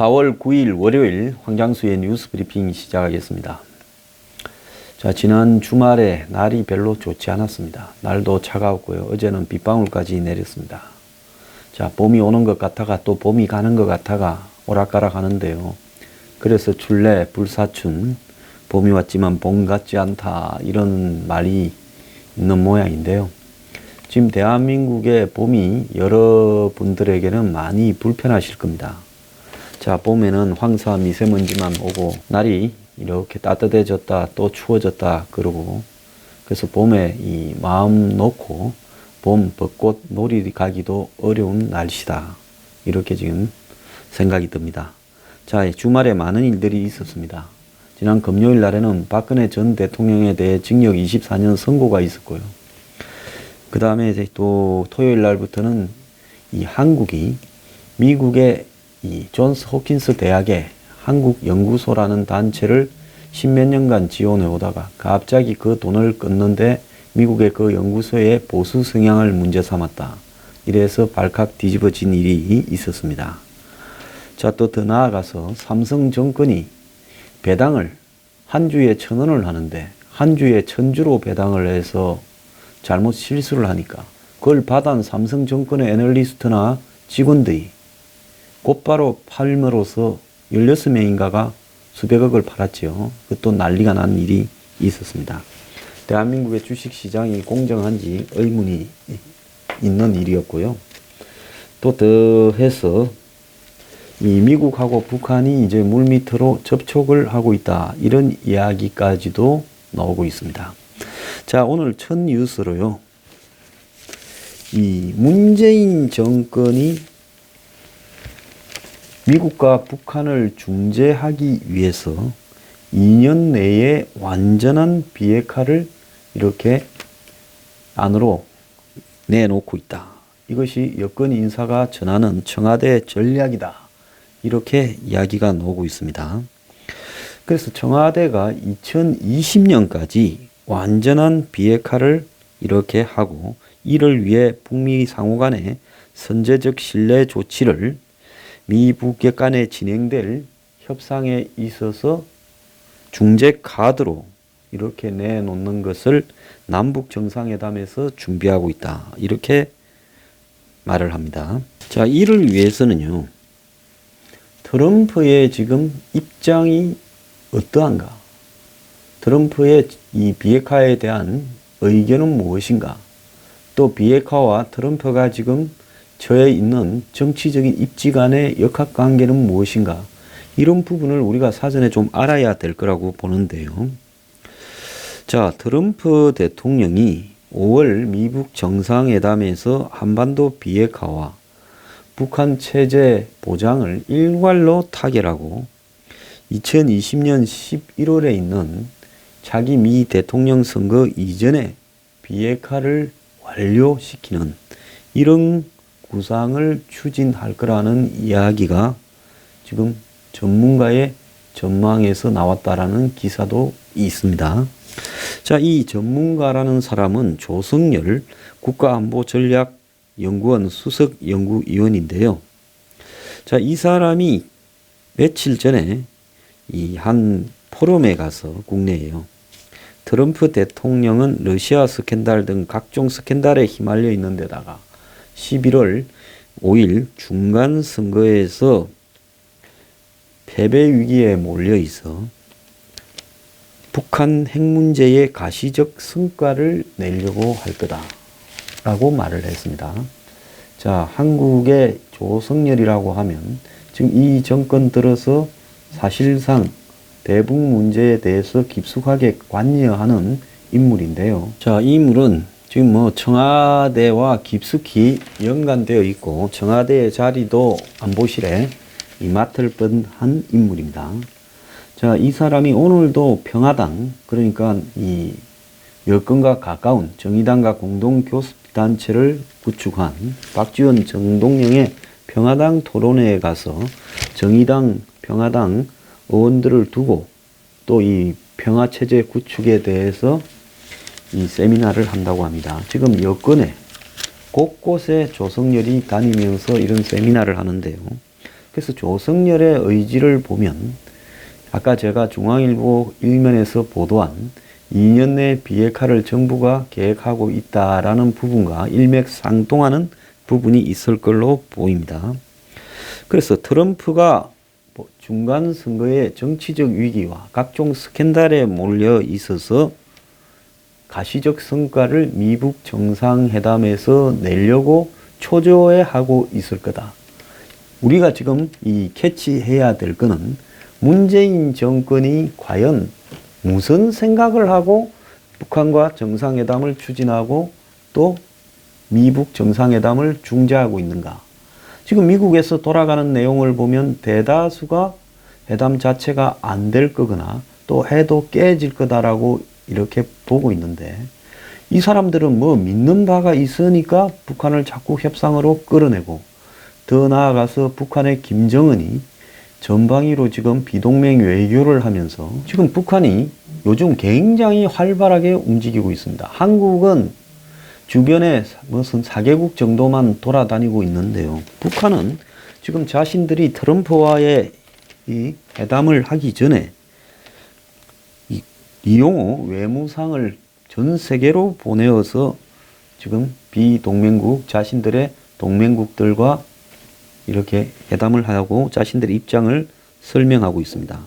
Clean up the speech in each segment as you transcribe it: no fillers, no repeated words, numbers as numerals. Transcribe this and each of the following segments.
4월 9일 월요일 황장수의 뉴스 브리핑 시작하겠습니다. 자, 지난 주말에 날이 별로 좋지 않았습니다. 날도 차가웠고요. 어제는 빗방울까지 내렸습니다. 자, 봄이 오는 것 같다가 또 봄이 가는 것 같다가 오락가락 하는데요. 그래서 출래 불사춘, 봄이 왔지만 봄 같지 않다, 이런 말이 있는 모양인데요. 지금 대한민국의 봄이 여러분들에게는 많이 불편하실 겁니다. 자, 봄에는 황사 미세먼지만 오고 날이 이렇게 따뜻해졌다 또 추워졌다 그러고, 그래서 봄에 이 마음 놓고 봄 벚꽃 놀이 가기도 어려운 날씨다, 이렇게 지금 생각이 듭니다. 자, 주말에 많은 일들이 있었습니다. 지난 금요일 날에는 박근혜 전 대통령에 대해 징역 24년 선고가 있었고요. 그 다음에 또 토요일 날부터는 이 한국이 미국의 이 존스 호킨스 대학의 한국 연구소라는 단체를 십몇 년간 지원해 오다가 갑자기 그 돈을 끊는데 미국의 그 연구소의 보수 성향을 문제 삼았다, 이래서 발칵 뒤집어진 일이 있었습니다. 자, 또 더 나아가서 삼성 정권이 배당을 한 주에 1,000원을 하는데 한 주에 1,000주로 배당을 해서 잘못 실수를 하니까 그걸 받은 삼성 정권의 애널리스트나 직원들이 곧바로 팔므로써 16명인가가 수백억을 팔았죠. 그것도 난리가 난 일이 있었습니다. 대한민국의 주식시장이 공정한지 의문이 있는 일이었고요. 또 더해서 이 미국하고 북한이 이제 물밑으로 접촉을 하고 있다, 이런 이야기까지도 나오고 있습니다. 자, 오늘 첫 뉴스로요. 이 문재인 정권이 미국과 북한을 중재하기 위해서 2년 내에 완전한 비핵화를 이렇게 안으로 내놓고 있다. 이것이 여권 인사가 전하는 청와대 전략이다, 이렇게 이야기가 나오고 있습니다. 그래서 청와대가 2020년까지 완전한 비핵화를 이렇게 하고, 이를 위해 북미 상호 간의 선제적 신뢰 조치를 미북 간에 진행될 협상에 있어서 중재 카드로 이렇게 내놓는 것을 남북 정상회담에서 준비하고 있다, 이렇게 말을 합니다. 자, 이를 위해서는요, 트럼프의 지금 입장이 어떠한가, 트럼프의 이 비핵화에 대한 의견은 무엇인가, 또 비핵화와 트럼프가 지금 처해 있는 정치적인 입지 간의 역학관계는 무엇인가, 이런 부분을 우리가 사전에 좀 알아야 될 거라고 보는데요. 자, 트럼프 대통령이 5월 미북 정상회담에서 한반도 비핵화와 북한 체제 보장을 일괄로 타결하고 2020년 11월에 있는 차기 미 대통령 선거 이전에 비핵화를 완료시키는 이런 구상을 추진할 거라는 이야기가 지금 전문가의 전망에서 나왔다라는 기사도 있습니다. 자, 이 전문가라는 사람은 조성열 국가안보전략연구원 수석연구위원인데요. 자, 이 사람이 며칠 전에 이 한 포럼에 가서, 국내에요, 트럼프 대통령은 러시아 스캔들 등 각종 스캔들에 휘말려 있는 데다가 11월 5일 중간선거에서 패배 위기에 몰려 있어 북한 핵 문제의 가시적 성과를 내려고 할 거다라고 말을 했습니다. 자, 한국의 조성열이라고 하면 지금 이 정권 들어서 사실상 대북 문제에 대해서 깊숙하게 관여하는 인물인데요. 자, 이 인물은 지금 청와대와 깊숙이 연관되어 있고 청와대의 자리도 안보실에 맡을 뻔한 인물입니다. 자, 이 사람이 오늘도 평화당, 그러니까 이 여권과 가까운 정의당과 공동교섭단체를 구축한 박지원, 정동영의 평화당 토론회에 가서 정의당, 평화당 의원들을 두고 또 이 평화체제 구축에 대해서 이 세미나를 한다고 합니다. 지금 여권에 곳곳에 조성열이 다니면서 이런 세미나를 하는데요. 그래서 조성렬의 의지를 보면 아까 제가 중앙일보 일면에서 보도한 2년 내 비핵화를 정부가 계획하고 있다라는 부분과 일맥상통하는 부분이 있을 걸로 보입니다. 그래서 트럼프가 중간 선거의 정치적 위기와 각종 스캔들에 몰려 있어서 가시적 성과를 미북 정상회담에서 내려고 초조해하고 있을 거다. 우리가 지금 이 캐치해야 될 거는 문재인 정권이 과연 무슨 생각을 하고 북한과 정상회담을 추진하고 또 미북 정상회담을 중재하고 있는가. 지금 미국에서 돌아가는 내용을 보면 대다수가 회담 자체가 안 될 거거나 또 해도 깨질 거다라고 이렇게 보고 있는데 이 사람들은 뭐 믿는 바가 있으니까 북한을 자꾸 협상으로 끌어내고 더 나아가서 북한의 김정은이 전방위로 지금 비동맹 외교를 하면서 지금 북한이 요즘 굉장히 활발하게 움직이고 있습니다. 한국은 주변에 무슨 4개국 정도만 돌아다니고 있는데요. 북한은 지금 자신들이 트럼프와의 이 회담을 하기 전에 이용호 외무상을 전 세계로 보내어서 지금 비동맹국 자신들의 동맹국들과 이렇게 회담을 하고 자신들의 입장을 설명하고 있습니다.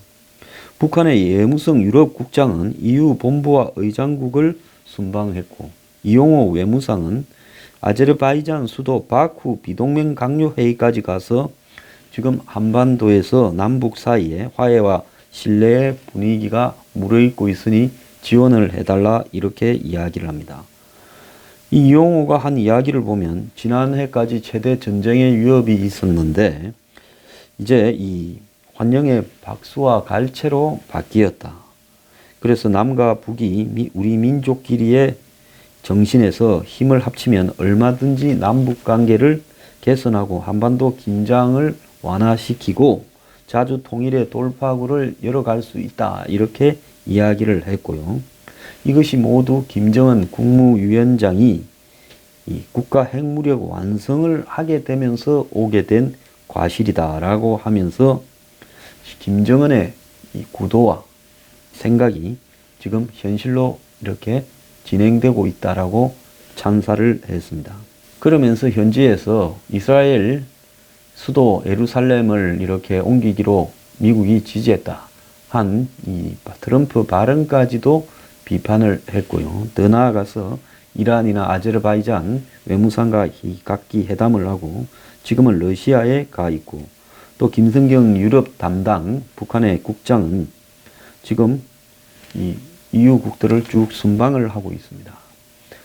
북한의 예무성 유럽국장은 EU 본부와 의장국을 순방했고 이용호 외무상은 아제르바이잔 수도 바쿠 비동맹 강요 회의까지 가서 지금 한반도에서 남북 사이에 화해와 신뢰의 분위기가 무르익고 있으니 지원을 해달라 이렇게 이야기를 합니다. 이 이용호가 한 이야기를 보면 지난해까지 최대 전쟁의 위협이 있었는데 이제 이 환영의 박수와 갈채로 바뀌었다. 그래서 남과 북이 우리 민족끼리의 정신에서 힘을 합치면 얼마든지 남북 관계를 개선하고 한반도 긴장을 완화시키고 자주 통일의 돌파구를 열어갈 수 있다. 이렇게 이야기를 했고요. 이것이 모두 김정은 국무위원장이 이 국가 핵무력 완성을 하게 되면서 오게 된 과실이다라고 하면서 김정은의 이 구도와 생각이 지금 현실로 이렇게 진행되고 있다라고 찬사를 했습니다. 그러면서 현지에서 이스라엘 수도 예루살렘을 이렇게 옮기기로 미국이 지지했다 한 이 트럼프 발언까지도 비판을 했고요. 더 나아가서 이란이나 아제르바이잔 외무상과 각기 회담을 하고 지금은 러시아에 가 있고 또 김성경 유럽 담당 북한의 국장은 지금 이 EU국들을 쭉 순방을 하고 있습니다.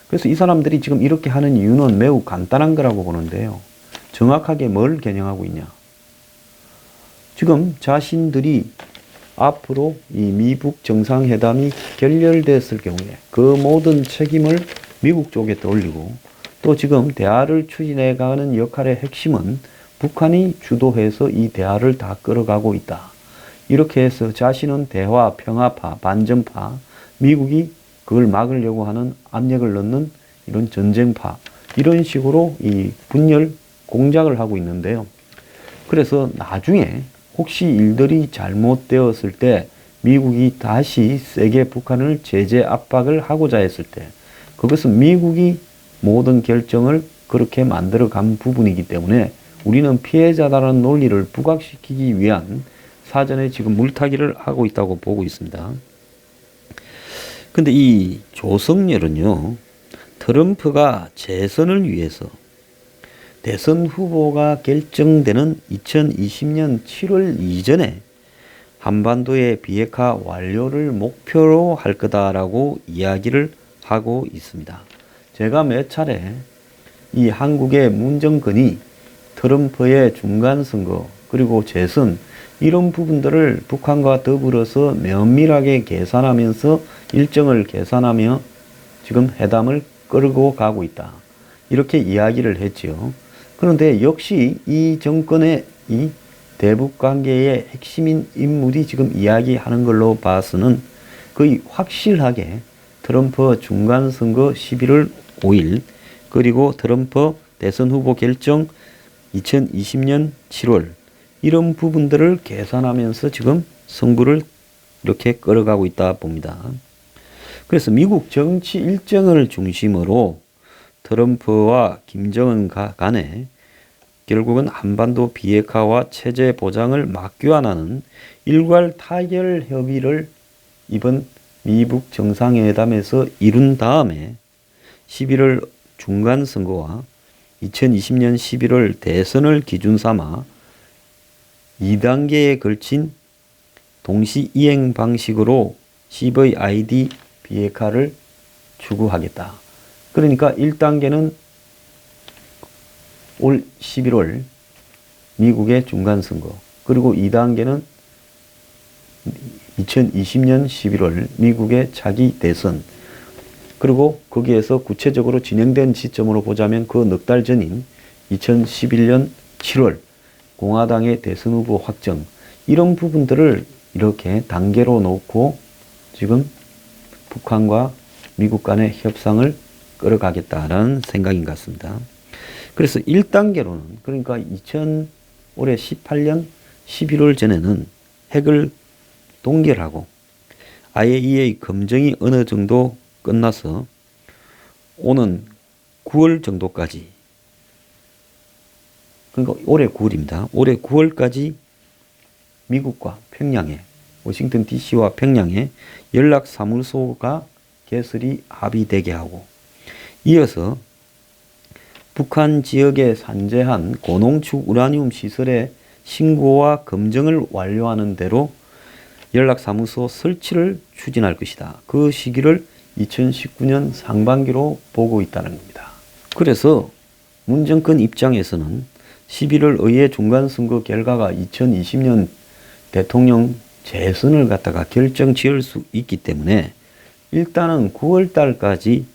그래서 이 사람들이 지금 이렇게 하는 이유는 매우 간단한 거라고 보는데요. 정확하게 뭘 겨냥하고 있냐. 지금 자신들이 앞으로 이 미북 정상회담이 결렬됐을 경우에 그 모든 책임을 미국 쪽에 떠올리고 또 지금 대화를 추진해가는 역할의 핵심은 북한이 주도해서 이 대화를 다 끌어가고 있다. 이렇게 해서 자신은 대화, 평화파, 반전파, 미국이 그걸 막으려고 하는 압력을 넣는 이런 전쟁파, 이런 식으로 이 분열 공작을 하고 있는데요. 그래서 나중에 혹시 일들이 잘못되었을 때 미국이 다시 세게 북한을 제재 압박을 하고자 했을 때 그것은 미국이 모든 결정을 그렇게 만들어 간 부분이기 때문에 우리는 피해자다라는 논리를 부각시키기 위한 사전에 지금 물타기를 하고 있다고 보고 있습니다. 근데 이 조성렬은요, 트럼프가 재선을 위해서 대선 후보가 결정되는 2020년 7월 이전에 한반도의 비핵화 완료를 목표로 할 거다라고 이야기를 하고 있습니다. 제가 몇 차례 이 한국의 문 정권이 트럼프의 중간선거 그리고 재선 이런 부분들을 북한과 더불어서 면밀하게 계산하면서 일정을 계산하며 지금 회담을 끌고 가고 있다. 이렇게 이야기를 했지요. 그런데 역시 이 정권의 이 대북 관계의 핵심인 인물이 지금 이야기하는 걸로 봐서는 거의 확실하게 트럼프 중간선거 11월 5일 그리고 트럼프 대선 후보 결정 2020년 7월 이런 부분들을 계산하면서 지금 승부를 이렇게 끌어가고 있다 봅니다. 그래서 미국 정치 일정을 중심으로 트럼프와 김정은 간에 결국은 한반도 비핵화와 체제 보장을 맞교환하는 일괄 타결 협의를 이번 미북 정상회담에서 이룬 다음에 11월 중간선거와 2020년 11월 대선을 기준 삼아 2단계에 걸친 동시 이행 방식으로 CVID 비핵화를 추구하겠다. 그러니까 1단계는 올 11월 미국의 중간선거, 그리고 2단계는 2020년 11월 미국의 차기 대선, 그리고 거기에서 구체적으로 진행된 시점으로 보자면 그 넉 달 전인 2011년 7월 공화당의 대선 후보 확정, 이런 부분들을 이렇게 단계로 놓고 지금 북한과 미국 간의 협상을 끌어가겠다라는 생각인 것 같습니다. 그래서 1단계로는, 그러니까 올해 18년 11월 전에는 핵을 동결하고 IAEA 검증이 어느 정도 끝나서 오는 9월 정도까지, 그러니까 올해 9월입니다. 올해 9월까지 미국과 평양에, 워싱턴 DC와 평양에 연락사무소가 개설이 합의되게 하고, 이어서 북한 지역에 산재한 고농축 우라늄 시설의 신고와 검증을 완료하는 대로 연락사무소 설치를 추진할 것이다. 그 시기를 2019년 상반기로 보고 있다는 겁니다. 그래서 문 정권 입장에서는 11월 의회 중간선거 결과가 2020년 대통령 재선을 갖다가 결정 지을 수 있기 때문에 일단은 9월 달까지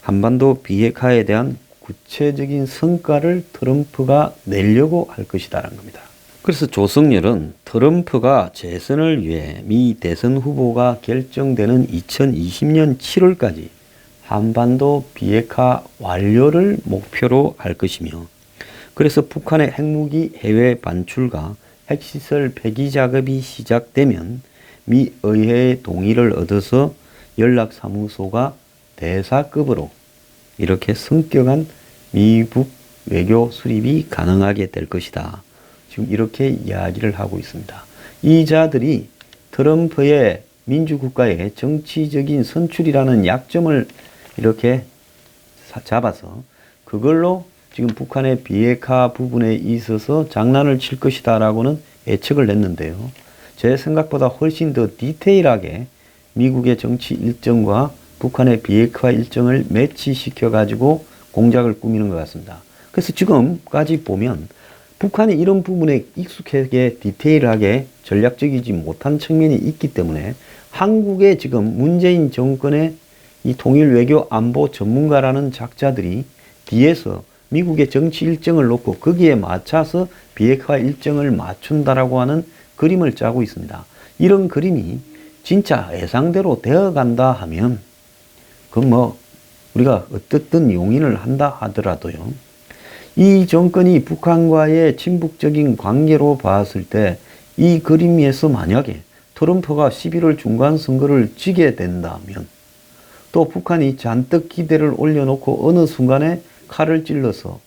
한반도 비핵화에 대한 구체적인 성과를 트럼프가 내려고 할 것이다라는 겁니다. 그래서 조성렬은 트럼프가 재선을 위해 미 대선 후보가 결정되는 2020년 7월까지 한반도 비핵화 완료를 목표로 할 것이며, 그래서 북한의 핵무기 해외 반출과 핵시설 폐기 작업이 시작되면 미 의회의 동의를 얻어서 연락사무소가 대사급으로 이렇게 성격한 미북 외교 수립이 가능하게 될 것이다. 지금 이렇게 이야기를 하고 있습니다. 이 자들이 트럼프의 민주국가의 정치적인 선출이라는 약점을 이렇게 잡아서 그걸로 지금 북한의 비핵화 부분에 있어서 장난을 칠 것이다 라고는 예측을 냈는데요. 제 생각보다 훨씬 더 디테일하게 미국의 정치 일정과 북한의 비핵화 일정을 매치시켜 가지고 공작을 꾸미는 것 같습니다. 그래서 지금까지 보면 북한이 이런 부분에 익숙하게 디테일하게 전략적이지 못한 측면이 있기 때문에 한국의 지금 문재인 정권의 이 통일 외교 안보 전문가라는 작자들이 뒤에서 미국의 정치 일정을 놓고 거기에 맞춰서 비핵화 일정을 맞춘다라고 하는 그림을 짜고 있습니다. 이런 그림이 진짜 예상대로 되어간다 하면 그건 뭐 우리가 어떻든 용인을 한다 하더라도요, 이 정권이 북한과의 친북적인 관계로 봤을 때 이 그림에서 만약에 트럼프가 11월 중간선거를 지게 된다면, 또 북한이 잔뜩 기대를 올려놓고 어느 순간에 칼을 찔러서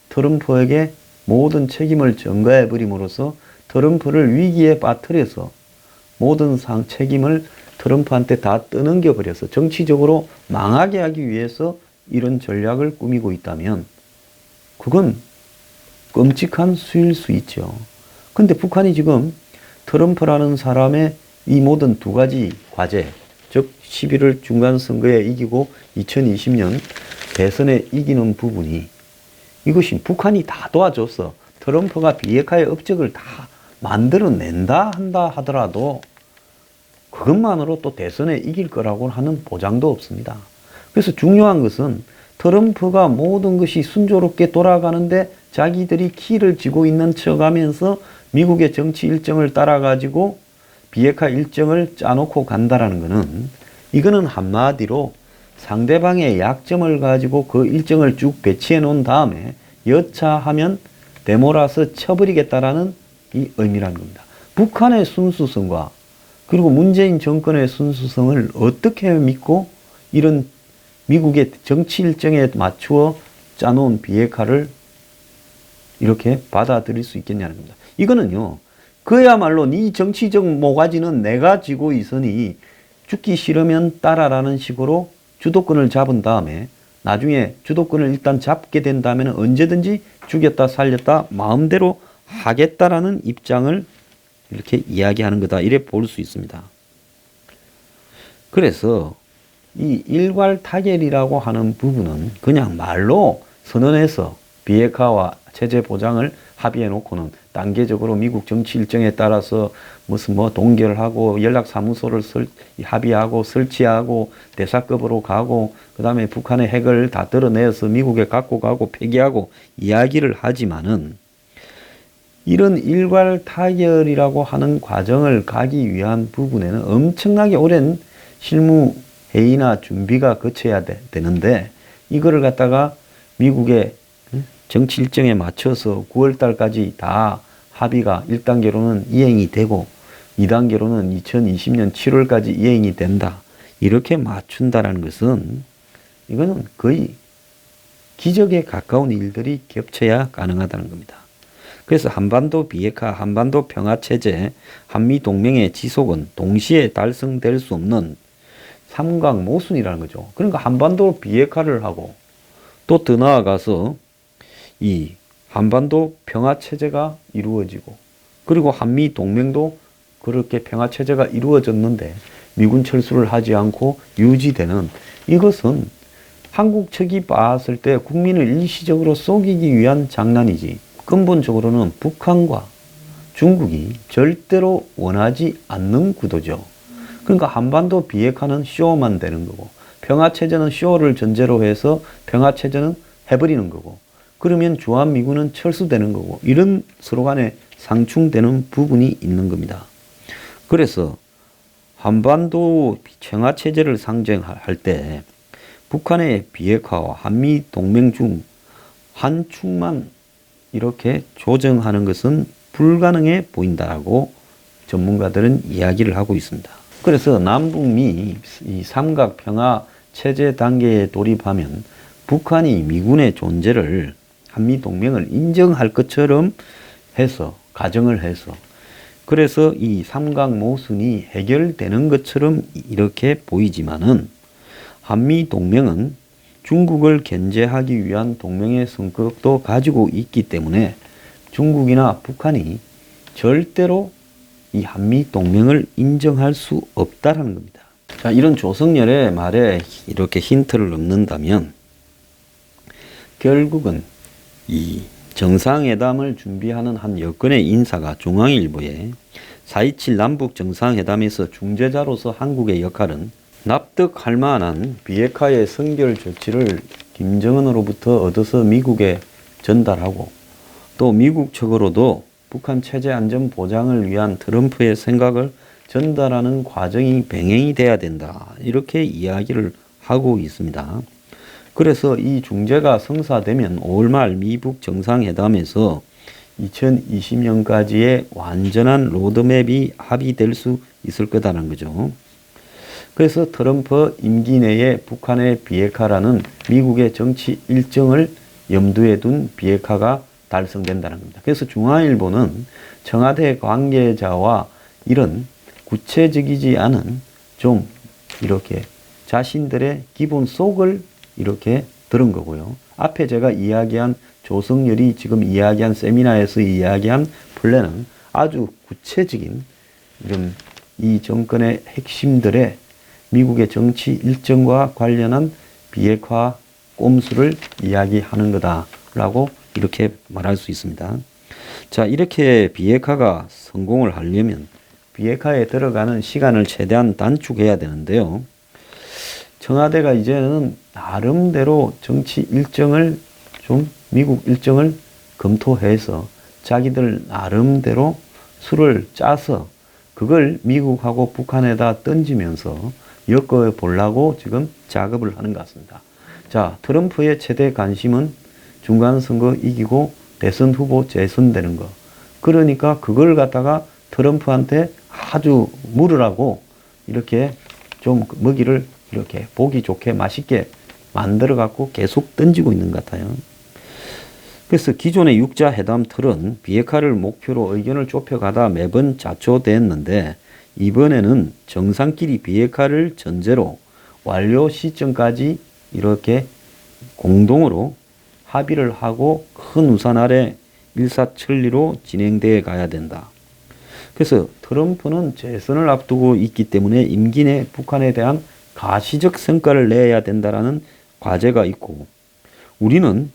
트럼프에게 모든 책임을 전가해버림으로써 트럼프를 위기에 빠뜨려서 모든 책임을 트럼프한테 다 떠넘겨버려서 정치적으로 망하게 하기 위해서 이런 전략을 꾸미고 있다면 그건 끔찍한 수일 수 있죠. 근데 북한이 지금 트럼프라는 사람의 이 모든 두 가지 과제, 즉 11월 중간선거에 이기고 2020년 대선에 이기는 부분이, 이것이 북한이 다 도와줘서 트럼프가 비핵화의 업적을 다 만들어낸다 한다 하더라도 그것만으로 또 대선에 이길 거라고 하는 보장도 없습니다. 그래서 중요한 것은 트럼프가 모든 것이 순조롭게 돌아가는데 자기들이 키를 쥐고 있는 척하면서 미국의 정치 일정을 따라가지고 비핵화 일정을 짜놓고 간다라는 것은, 이거는 한마디로 상대방의 약점을 가지고 그 일정을 쭉 배치해 놓은 다음에 여차하면 되몰아서 쳐버리겠다라는 의미라는 겁니다. 북한의 순수성과 그리고 문재인 정권의 순수성을 어떻게 믿고 이런 미국의 정치 일정에 맞추어 짜놓은 비핵화를 이렇게 받아들일 수 있겠냐는 겁니다. 이거는요, 그야말로 네 정치적 모가지는 내가 쥐고 있으니 죽기 싫으면 따라라는 식으로 주도권을 잡은 다음에 나중에 주도권을 일단 잡게 된다면 언제든지 죽였다 살렸다 마음대로 하겠다라는 입장을 이렇게 이야기하는 거다. 이래 볼 수 있습니다. 그래서 이 일괄 타결이라고 하는 부분은 그냥 말로 선언해서 비핵화와 체제 보장을 합의해 놓고는 단계적으로 미국 정치 일정에 따라서 무슨 뭐 동결하고 연락사무소를 합의하고 설치하고 대사급으로 가고 그 다음에 북한의 핵을 다 드러내서 미국에 갖고 가고 폐기하고 이야기를 하지만은 이런 일괄 타결이라고 하는 과정을 가기 위한 부분에는 엄청나게 오랜 실무 회의나 준비가 거쳐야 되는데 이거를 갖다가 미국의 정치 일정에 맞춰서 9월 달까지 다 합의가 1단계로는 이행이 되고 2단계로는 2020년 7월까지 이행이 된다. 이렇게 맞춘다라는 것은 이거는 거의 기적에 가까운 일들이 겹쳐야 가능하다는 겁니다. 그래서 한반도 비핵화, 한반도 평화체제, 한미동맹의 지속은 동시에 달성될 수 없는 삼각모순이라는 거죠. 그러니까 한반도 비핵화를 하고 또 더 나아가서 이 한반도 평화체제가 이루어지고 그리고 한미동맹도 그렇게 평화체제가 이루어졌는데 미군 철수를 하지 않고 유지되는 이것은 한국 측이 봤을 때 국민을 일시적으로 속이기 위한 장난이지 근본적으로는 북한과 중국이 절대로 원하지 않는 구도죠. 그러니까 한반도 비핵화는 쇼만 되는 거고 평화체제는 쇼를 전제로 해서 평화체제는 해버리는 거고 그러면 주한미군은 철수되는 거고 이런 서로 간에 상충되는 부분이 있는 겁니다. 그래서 한반도 평화체제를 상정할 때 북한의 비핵화와 한미동맹 중 한 축만 이렇게 조정하는 것은 불가능해 보인다라고 전문가들은 이야기를 하고 있습니다. 그래서 남북미 이 삼각 평화 체제 단계에 돌입하면 북한이 미군의 존재를 한미동맹을 인정할 것처럼 해서 가정을 해서 그래서 이 삼각 모순이 해결되는 것처럼 이렇게 보이지만은 한미동맹은 중국을 견제하기 위한 동맹의 성격도 가지고 있기 때문에 중국이나 북한이 절대로 이 한미동맹을 인정할 수 없다라는 겁니다. 자, 이런 조성열의 말에 이렇게 힌트를 넣는다면 결국은 이 정상회담을 준비하는 한 여권의 인사가 중앙일보에 4.27 남북 정상회담에서 중재자로서 한국의 역할은 납득할 만한 비핵화의 선결 조치를 김정은으로부터 얻어서 미국에 전달하고 또 미국 측으로도 북한 체제 안전 보장을 위한 트럼프의 생각을 전달하는 과정이 병행이 돼야 된다. 이렇게 이야기를 하고 있습니다. 그래서 이 중재가 성사되면 5월 말 미북 정상회담에서 2020년까지의 완전한 로드맵이 합의될 수 있을 거다라는 거죠. 그래서 트럼프 임기 내에 북한의 비핵화라는 미국의 정치 일정을 염두에 둔 비핵화가 달성된다는 겁니다. 그래서 중앙일보는 청와대 관계자와 이런 구체적이지 않은 좀 이렇게 자신들의 기본 속을 이렇게 들은 거고요. 앞에 제가 이야기한 조성열이 지금 이야기한 세미나에서 이야기한 플랜은 아주 구체적인 이런 이 정권의 핵심들의 미국의 정치 일정과 관련한 비핵화 꼼수를 이야기하는 거다라고 이렇게 말할 수 있습니다. 자, 이렇게 비핵화가 성공을 하려면 비핵화에 들어가는 시간을 최대한 단축해야 되는데요. 청와대가 이제는 나름대로 정치 일정을 좀 미국 일정을 검토해서 자기들 나름대로 수를 짜서 그걸 미국하고 북한에다 던지면서 엮어 보려고 지금 작업을 하는 것 같습니다. 자, 트럼프의 최대 관심은 중간선거 이기고 대선 후보 재선되는 거. 그러니까 그걸 갖다가 트럼프한테 아주 물으라고 이렇게 좀 먹이를 이렇게 보기 좋게 맛있게 만들어 갖고 계속 던지고 있는 것 같아요. 그래서 기존의 육자 회담 틀은 비핵화를 목표로 의견을 좁혀가다 매번 자초됐는데 이번에는 정상끼리 비핵화를 전제로 완료 시점까지 이렇게 공동으로 합의를 하고 큰 우산 아래 일사천리로 진행되어 가야 된다. 그래서 트럼프는 재선을 앞두고 있기 때문에 임기 내 북한에 대한 가시적 성과를 내야 된다라는 과제가 있고, 우리는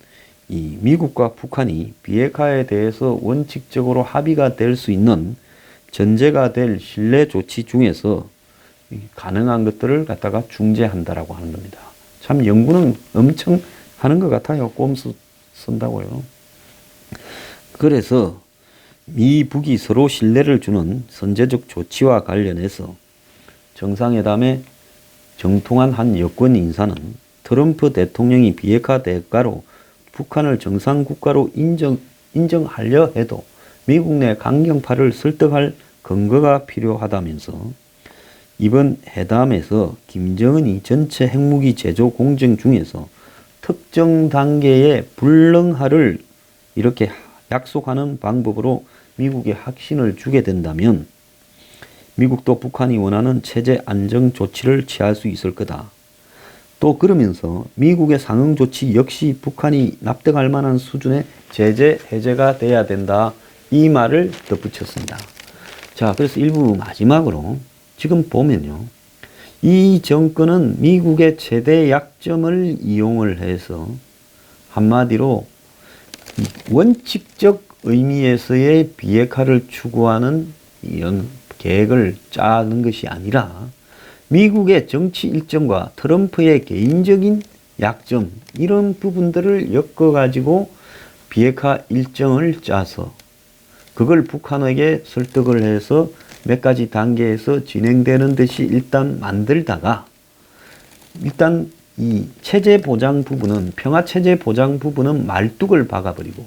이 미국과 북한이 비핵화에 대해서 원칙적으로 합의가 될 수 있는 전제가 될 신뢰 조치 중에서 가능한 것들을 갖다가 중재한다라고 하는 겁니다. 참 연구는 엄청 하는 것 같아요. 꼼수 쓴다고요. 그래서 미, 북이 서로 신뢰를 주는 선제적 조치와 관련해서 정상회담에 정통한 한 여권 인사는 트럼프 대통령이 비핵화 대가로 북한을 정상국가로 인정하려 해도 미국 내 강경파를 설득할 근거가 필요하다면서 이번 회담에서 김정은이 전체 핵무기 제조 공정 중에서 특정 단계의 불능화를 이렇게 약속하는 방법으로 미국에 확신을 주게 된다면 미국도 북한이 원하는 체제 안정 조치를 취할 수 있을 거다. 또 그러면서 미국의 상응 조치 역시 북한이 납득할 만한 수준의 제재 해제가 돼야 된다. 이 말을 덧붙였습니다. 자, 그래서 일부 마지막으로 지금 보면요. 이 정권은 미국의 최대 약점을 이용을 해서 한마디로 원칙적 의미에서의 비핵화를 추구하는 이런 계획을 짜는 것이 아니라 미국의 정치 일정과 트럼프의 개인적인 약점 이런 부분들을 엮어가지고 비핵화 일정을 짜서 그걸 북한에게 설득을 해서 몇 가지 단계에서 진행되는 듯이 일단 만들다가 일단 이 체제 보장 부분은 평화 체제 보장 부분은 말뚝을 박아버리고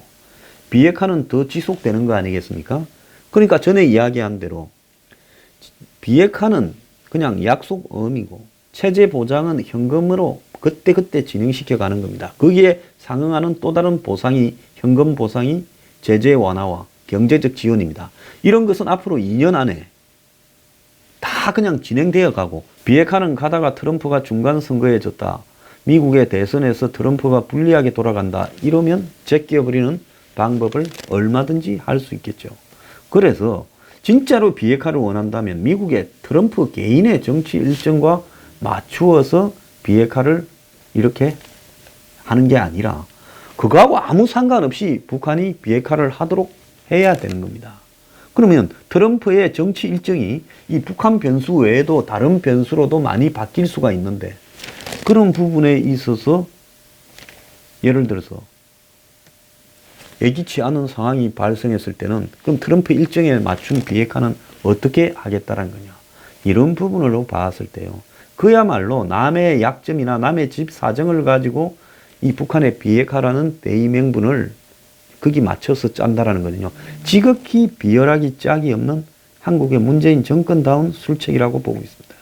비핵화는 더 지속되는 거 아니겠습니까? 그러니까 전에 이야기한 대로 비핵화는 그냥 약속음이고 체제 보장은 현금으로 그때그때 진행시켜 가는 겁니다. 거기에 상응하는 또 다른 보상이 현금 보상이 제재 완화와 경제적 지원입니다. 이런 것은 앞으로 2년 안에 다 그냥 진행되어 가고 비핵화는 가다가 트럼프가 중간 선거에 졌다. 미국의 대선에서 트럼프가 불리하게 돌아간다. 이러면 제껴버리는 방법을 얼마든지 할 수 있겠죠. 그래서 진짜로 비핵화를 원한다면 미국의 트럼프 개인의 정치 일정과 맞추어서 비핵화를 이렇게 하는 게 아니라 그거하고 아무 상관없이 북한이 비핵화를 하도록 해야 되는 겁니다. 그러면 트럼프의 정치 일정이 이 북한 변수 외에도 다른 변수로도 많이 바뀔 수가 있는데 그런 부분에 있어서 예를 들어서 예기치 않은 상황이 발생했을 때는 그럼 트럼프 일정에 맞춘 비핵화는 어떻게 하겠다는 거냐. 이런 부분으로 봤을 때요. 그야말로 남의 약점이나 남의 집 사정을 가지고 이 북한의 비핵화라는 대의명분을 거기 맞춰서 짠다라는 거거든요. 지극히 비열하기 짝이 없는 한국의 문재인 정권다운 술책이라고 보고 있습니다.